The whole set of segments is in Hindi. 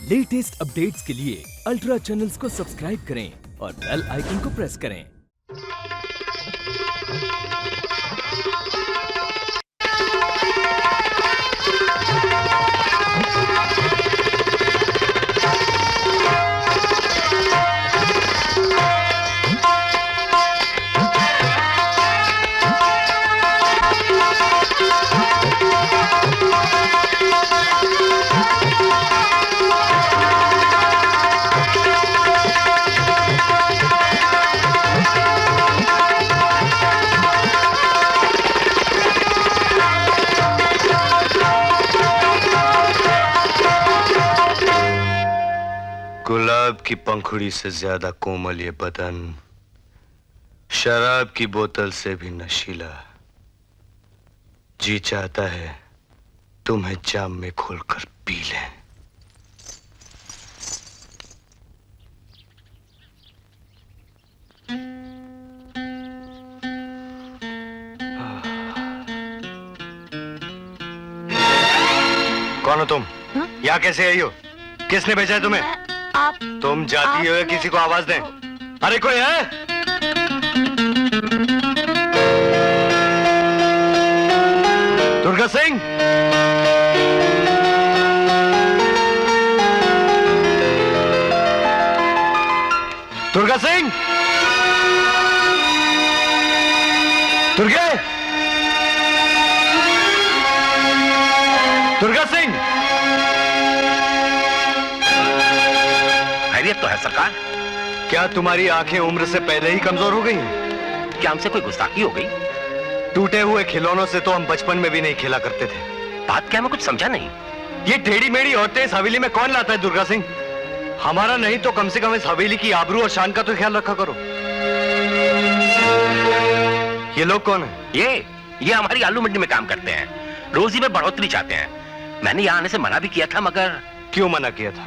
लेटेस्ट अपडेट्स के लिए अल्ट्रा चैनल्स को सब्सक्राइब करें और बेल आइकन को प्रेस करें। गुलाब की पंखुड़ी से ज्यादा कोमल ये बदन, शराब की बोतल से भी नशीला। जी चाहता है तुम्हें जाम में खोलकर पी लें। कौन हो तुम? यहाँ कैसे आई हो? किसने भेजा है तुम्हें? तुम जाती हो या किसी को आवाज दें? अरे कोई है? दुर्गा सिंह? दुर्गा सिंह? दुर्गे? दुर्गा सिंह? खैरियत तो है सरकार। क्या तुम्हारी आंखें उम्र से पहले ही कमजोर हो गई हैं? क्या हमसे कोई गुस्ताखी हो गई? टूटे हुए खिलौनों से तो हम बचपन में भी नहीं खेला करते थे। बात क्या, मैं कुछ समझा नहीं। ये टेढ़ी मेढ़ी औरतें इस हवेली में कौन लाता है दुर्गा सिंह? हमारा नहीं तो कम से कम इस हवेली की आबरू और शान का तो ख्याल रखा करो। ये लोग कौन है? ये हमारी आलू मंडी में काम करते हैं, रोजी में बढ़ोतरी चाहते हैं। मैंने यहाँ आने से मना भी किया था, मगर क्यों मना किया था?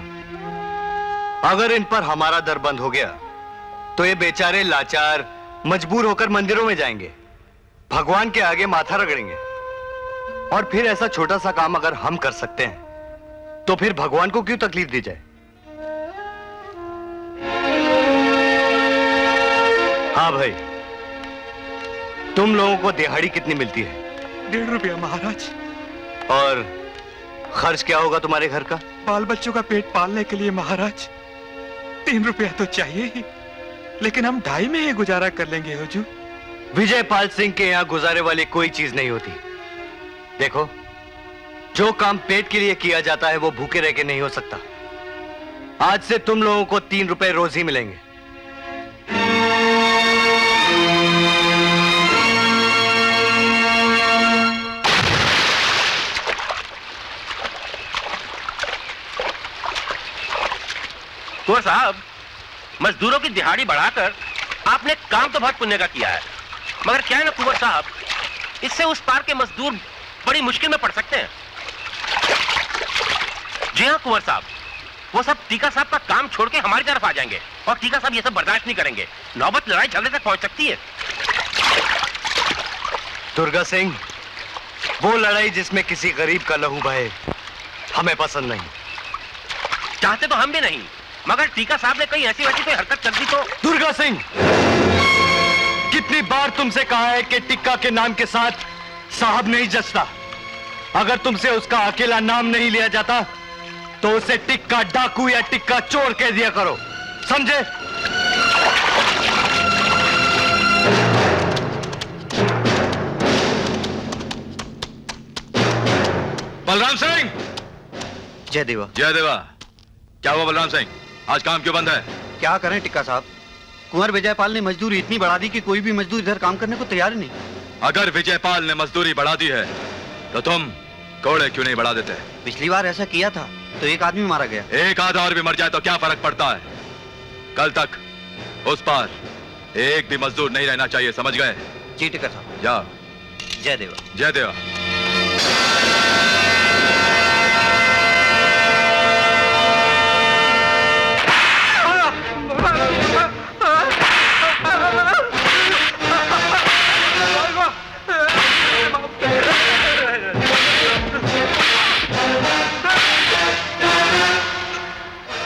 अगर इन पर हमारा दर बंद हो गया तो ये बेचारे लाचार मजबूर होकर मंदिरों में जाएंगे, भगवान के आगे माथा रगड़ेंगे। और फिर ऐसा छोटा सा काम अगर हम कर सकते हैं तो फिर भगवान को क्यों तकलीफ दी जाए? हाँ भाई, तुम लोगों को दिहाड़ी कितनी मिलती है? 1.5 रुपया महाराज। और खर्च क्या होगा तुम्हारे घर का? बाल बच्चों का पेट पालने के लिए महाराज 3 रुपया तो चाहिए ही, लेकिन हम 2.5 में ही गुजारा कर लेंगे हुजूर। विजयपाल सिंह के यहाँ गुजारे वाली कोई चीज नहीं होती। देखो, जो काम पेट के लिए किया जाता है वो भूखे रह के नहीं हो सकता। आज से तुम लोगों को 3 रुपए रोज ही मिलेंगे। कुंवर साहब, मजदूरों की दिहाड़ी बढ़ाकर आपने काम तो बहुत पुण्य का किया है, मगर क्या है ना कुंवर साहब, इससे उस पार के मजदूर बड़ी मुश्किल में पड़ सकते हैं। जी हाँ कुंवर साहब, वो सब टीका साहब का काम छोड़ के हमारी तरफ आ जाएंगे और टीका साहब ये सब बर्दाश्त नहीं करेंगे। नौबत लड़ाई झगड़े तक पहुंच सकती है। दुर्गा सिंह, वो लड़ाई जिसमें किसी गरीब का लहू बहे हमें पसंद नहीं। चाहते तो हम भी नहीं, मगर टीका साहब ने कहीं ऐसी वैसी कोई हरकत कर दी तो। दुर्गा सिंह, कितनी बार तुमसे कहा है कि टिक्का के नाम के साथ साहब नहीं जचता। अगर तुमसे उसका अकेला नाम नहीं लिया जाता तो उसे टिक्का डाकू या टिक्का चोर कह दिया करो, समझे? बलराम सिंह! जय देवा। जय देवा। क्या हुआ बलराम सिंह, आज काम क्यों बंद है? क्या करें टिक्का साहब, कुंवर विजयपाल ने मजदूरी इतनी बढ़ा दी कि कोई भी मजदूर इधर काम करने को तैयार नहीं। अगर विजयपाल ने मजदूरी बढ़ा दी है तो तुम कोड़े क्यों नहीं बढ़ा देते? पिछली बार ऐसा किया था तो एक आदमी मारा गया। एक आधा और भी मर जाए तो क्या फर्क पड़ता है? कल तक उस पार एक भी मजदूर नहीं रहना चाहिए, समझ गए? जी टिक्का साहब। जाओ। जय देवा। जय देवा।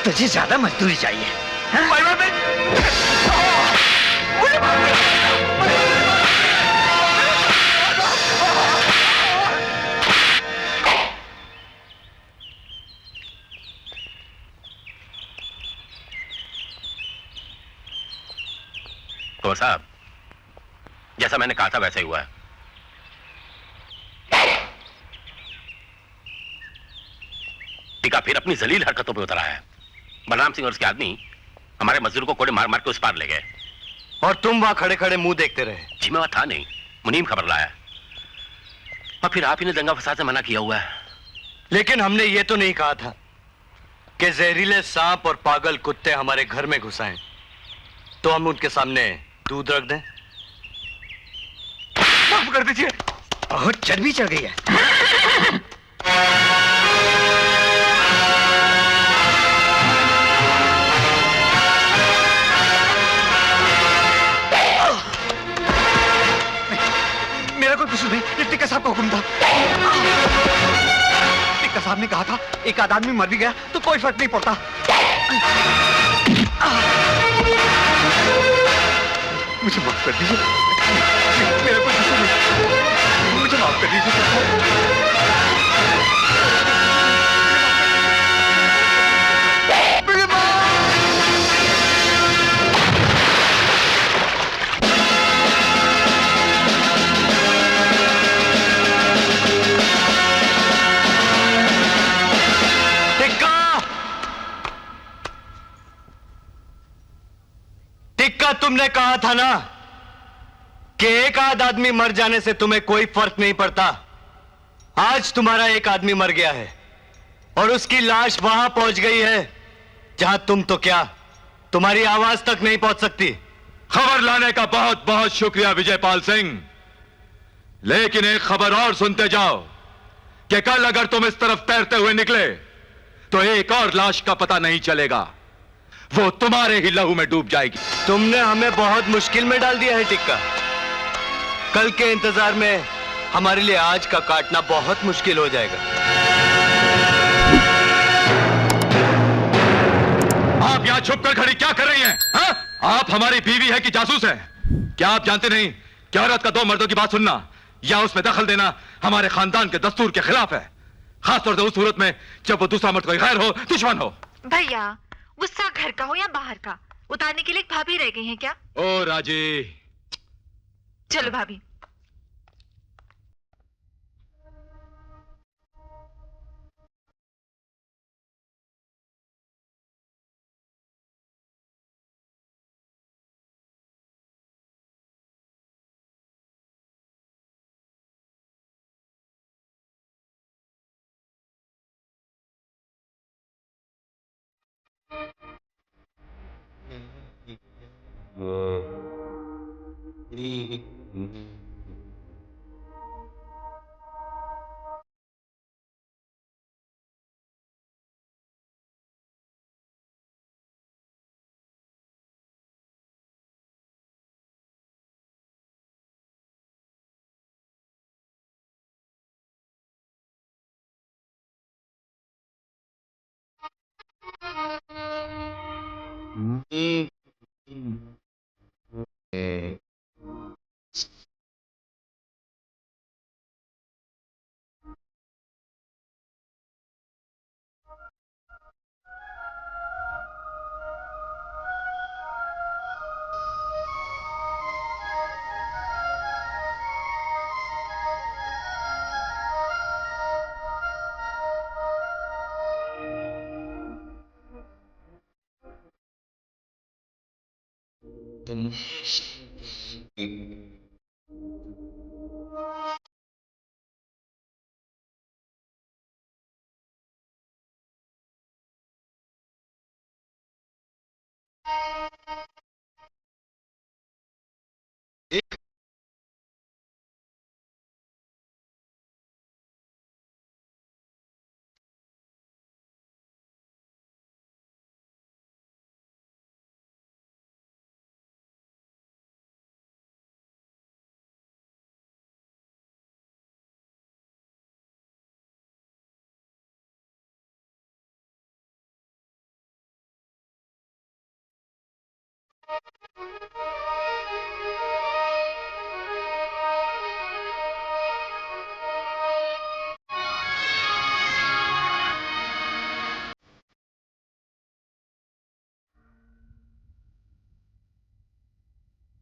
तुझे ज्यादा मजदूरी चाहिए। कुंवर साहब, जैसा मैंने कहा था वैसा ही हुआ है। टीका फिर अपनी जलील हरकतों पे उतर आया है। बलराम सिंह और उसके आदमी हमारे मजदूर को कोड़े मार मार के उस पार ले गए। और तुम वहां खड़े खड़े मुंह देखते रहे। जी मैं वहां था नहीं, मुनीम खबर लाया और फिर आप ही ने दंगा फसाद से मना किया हुआ है। लेकिन हमने ये तो नहीं कहा था कि जहरीले सांप और पागल कुत्ते हमारे घर में घुसाएं तो हम उनके सामने दूध रख दें। माफ कर दीजिए। बहुत चर्बी चढ़ गई है। मेरा कोई कसूर नहीं, ये टिक्का साहब का हुक्म था। टिक्का साहब ने कहा था एक आध आदमी मर भी गया तो कोई फर्क नहीं पड़ता। मुझे माफ कर दीजिए, मेरा कोई कसूर नहीं, मुझे माफ कर दीजिए। टिक्का, तुमने कहा था ना कि एक आध आदमी मर जाने से तुम्हें कोई फर्क नहीं पड़ता। आज तुम्हारा एक आदमी मर गया है और उसकी लाश वहां पहुंच गई है जहां तुम तो क्या तुम्हारी आवाज तक नहीं पहुंच सकती। खबर लाने का बहुत बहुत शुक्रिया विजयपाल सिंह, लेकिन एक खबर और सुनते जाओ कि कल अगर तुम इस तरफ तैरते हुए निकले तो एक और लाश का पता नहीं चलेगा, वो तुम्हारे ही लहू में डूब जाएगी। तुमने हमें बहुत मुश्किल में डाल दिया है टिक्का। कल के इंतजार में हमारे लिए आज का काटना बहुत मुश्किल हो जाएगा। आप यहां छुपकर खड़ी क्या कर रही हैं? हाँ? आप हमारी बीवी है कि जासूस है? क्या आप जानते नहीं कि औरत का दो मर्दों की बात सुनना या उसमें दखल देना हमारे खानदान के दस्तूर के खिलाफ है, खासतौर से उस सूरत में जब वो दूसरा मर्द कोई गैर हो, दुश्मन हो। भैया, गुस्सा घर का हो या बाहर का, उतारने के लिए एक भाभी रह गई हैं क्या? ओ राजी, चलो भाभी।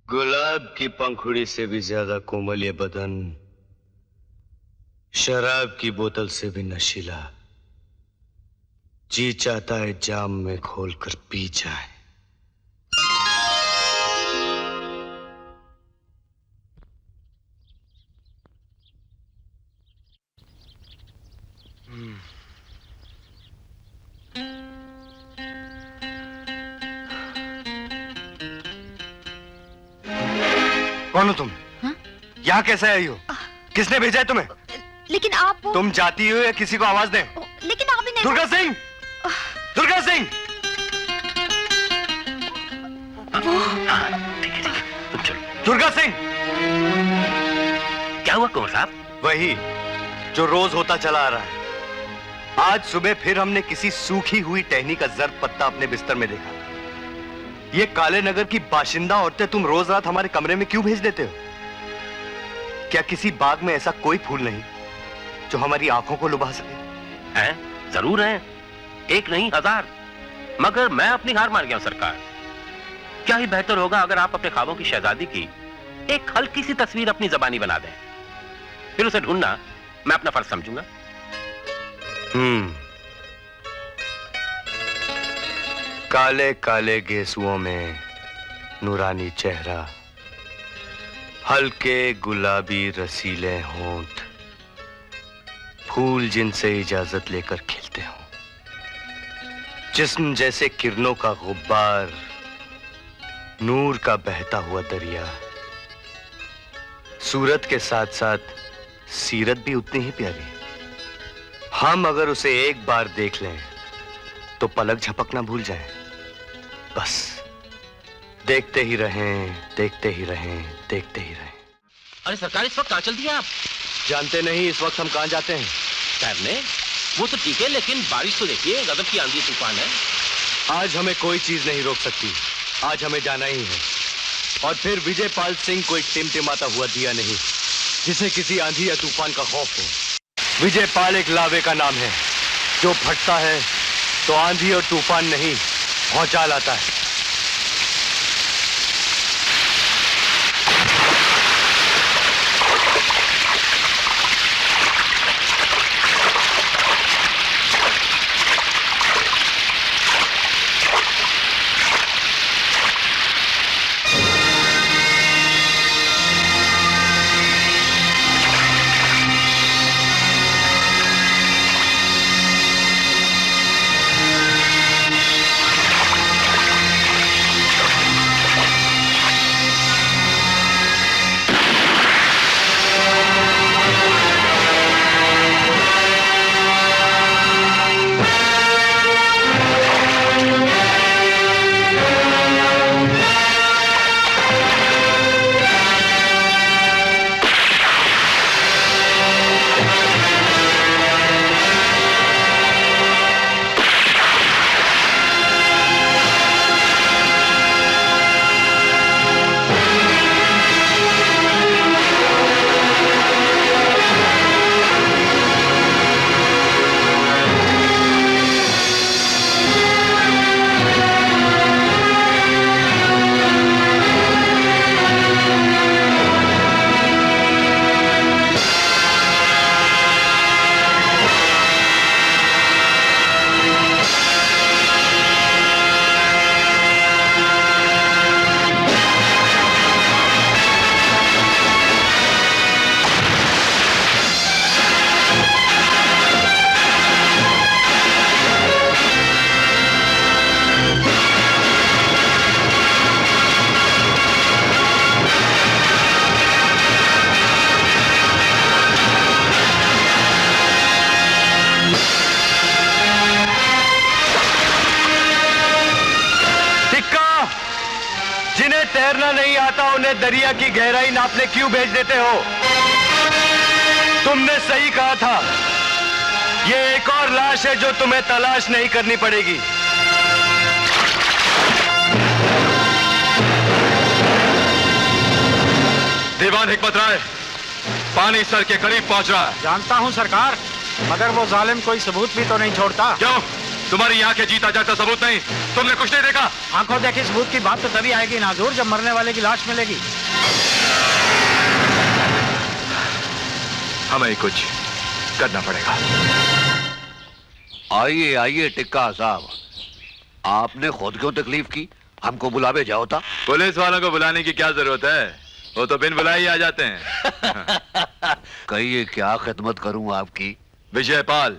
गुलाब की पंखुड़ी से भी ज्यादा कोमल ये बदन, शराब की बोतल से भी नशीला। जी चाहता है जाम में खोलकर पी जाए। कौन हो तुम? यहाँ कैसे आई हो? किसने भेजा है तुम्हें? लेकिन आप तुम जाती हो या किसी को आवाज दें? लेकिन आप भी नहीं। दुर्गा सिंह! दुर्गा सिंह! दुर्गा सिंह! क्या हुआ कुंवर साहब? वही जो रोज होता चला आ रहा है। आज सुबह फिर हमने किसी सूखी हुई टहनी का जर्द पत्ता अपने बिस्तर में देखा। ये काले नगर की बाशिंदा औरतें तुम रोज रात हमारे कमरे में क्यों भेज देते हो? क्या किसी बाग में ऐसा कोई फूल नहीं जो हमारी आंखों को लुभा सके? हैं? जरूर हैं, एक नहीं हजार। मगर मैं अपनी हार मान गया हूं सरकार। क्या ही बेहतर होगा अगर आप अपने ख्वाबों की शहजादी की एक हल्की सी तस्वीर अपनी जबानी बना दें, फिर उसे ढूंढना मैं अपना फर्ज समझूंगा। काले काले गेसुओं में नूरानी चेहरा, हल्के गुलाबी रसीले होंठ, फूल जिनसे इजाजत लेकर खिलते हो, जिस्म जैसे किरणों का गुब्बार, नूर का बहता हुआ दरिया। सूरत के साथ साथ सीरत भी उतनी ही प्यारी। हम अगर उसे एक बार देख लें तो पलक झपकना भूल जाएं। बस देखते ही रहें, देखते ही रहें, देखते ही रहें। अरे सरकार, इस वक्त कहां चल दिए आप? जानते नहीं इस वक्त हम कहां जाते हैं? तैरने? वो तो ठीक है, लेकिन बारिश तो देखिए, गजब की आंधी तूफान है। आज हमें कोई चीज नहीं रोक सकती। आज हमें जाना ही है। और फिर विजयपाल सिंह कोई टिमटिमाता हुआ दिया नहीं जिसे किसी आंधी या तूफान का खौफ हो। विजयपाल एक लावे का नाम है जो फटता है तो आंधी और तूफान नहीं, भौचाल आता है। तैरना नहीं आता उन्हें दरिया की गहराई नापने क्यों भेज देते हो? तुमने सही कहा था, ये एक और लाश है जो तुम्हें तलाश नहीं करनी पड़ेगी। दीवान हिकमत राय, पानी सर के करीब पहुंच रहा है। जानता हूं सरकार, मगर वो जालिम कोई सबूत भी तो नहीं छोड़ता। क्यों? तुम्हारी यहाँ के जीता जाता सबूत नहीं? तुमने कुछ नहीं देखा? आंखों देखी सबूत की बात तो तभी आएगी नाजूर, जब मरने वाले की लाश मिलेगी। हमें ही कुछ करना पड़ेगा। आइए आइए टिक्का साहब, आपने खुद क्यों तकलीफ की? हमको बुलावे जाओ था। पुलिस वालों को बुलाने की क्या जरूरत है? वो तो बिन बुलाए ही आ जाते हैं। कहिए क्या खिदमत करूं आपकी? विजयपाल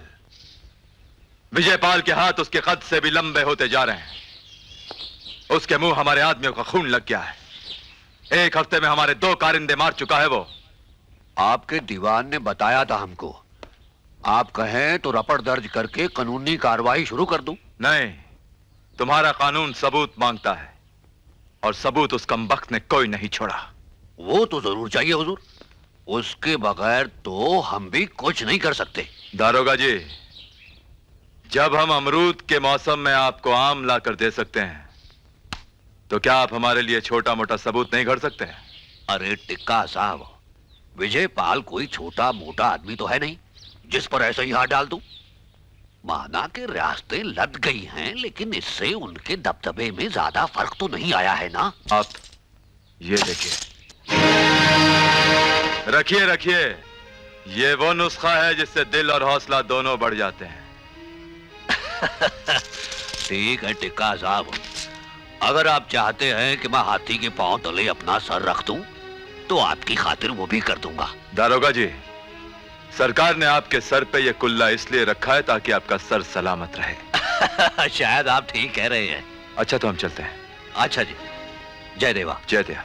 के हाथ उसके कद से भी लंबे होते जा रहे हैं। उसके मुंह हमारे आदमियों का खून लग गया है। 1 हफ्ते में हमारे 2 कारिंदे मार चुका है वो। आपके दीवान ने बताया था हमको। आप कहें तो रपट दर्ज करके कानूनी कार्रवाई शुरू कर दूं? नहीं, तुम्हारा कानून सबूत मांगता है, और सबूत उस कमबख्त ने कोई नहीं छोड़ा। वो तो जरूर चाहिए हुजूर, उसके बगैर तो हम भी कुछ नहीं कर सकते। दारोगा जी, जब हम अमरूद के मौसम में आपको आम लाकर दे सकते हैं, तो क्या आप हमारे लिए छोटा मोटा सबूत नहीं घड़ सकते? अरे टिक्का साहब, विजयपाल कोई छोटा मोटा आदमी तो है नहीं जिस पर ऐसे ही हाथ डाल दूं। माना कि रियासतें लद गई हैं, लेकिन इससे उनके दबदबे में ज्यादा फर्क तो नहीं आया है ना। आप ये देखिए, रखिए, ये वो नुस्खा है जिससे दिल और हौसला दोनों बढ़ जाते हैं। ठीक है टिक्का साहब, अगर आप चाहते हैं कि मैं हाथी के पांव तले अपना सर रख दूं, तो आपकी खातिर वो भी कर दूंगा। दारोगा जी, सरकार ने आपके सर पे ये कुल्ला इसलिए रखा है ताकि आपका सर सलामत रहे। शायद आप ठीक कह रहे हैं। अच्छा, तो हम चलते हैं। अच्छा जी, जय देवा। जय देवा।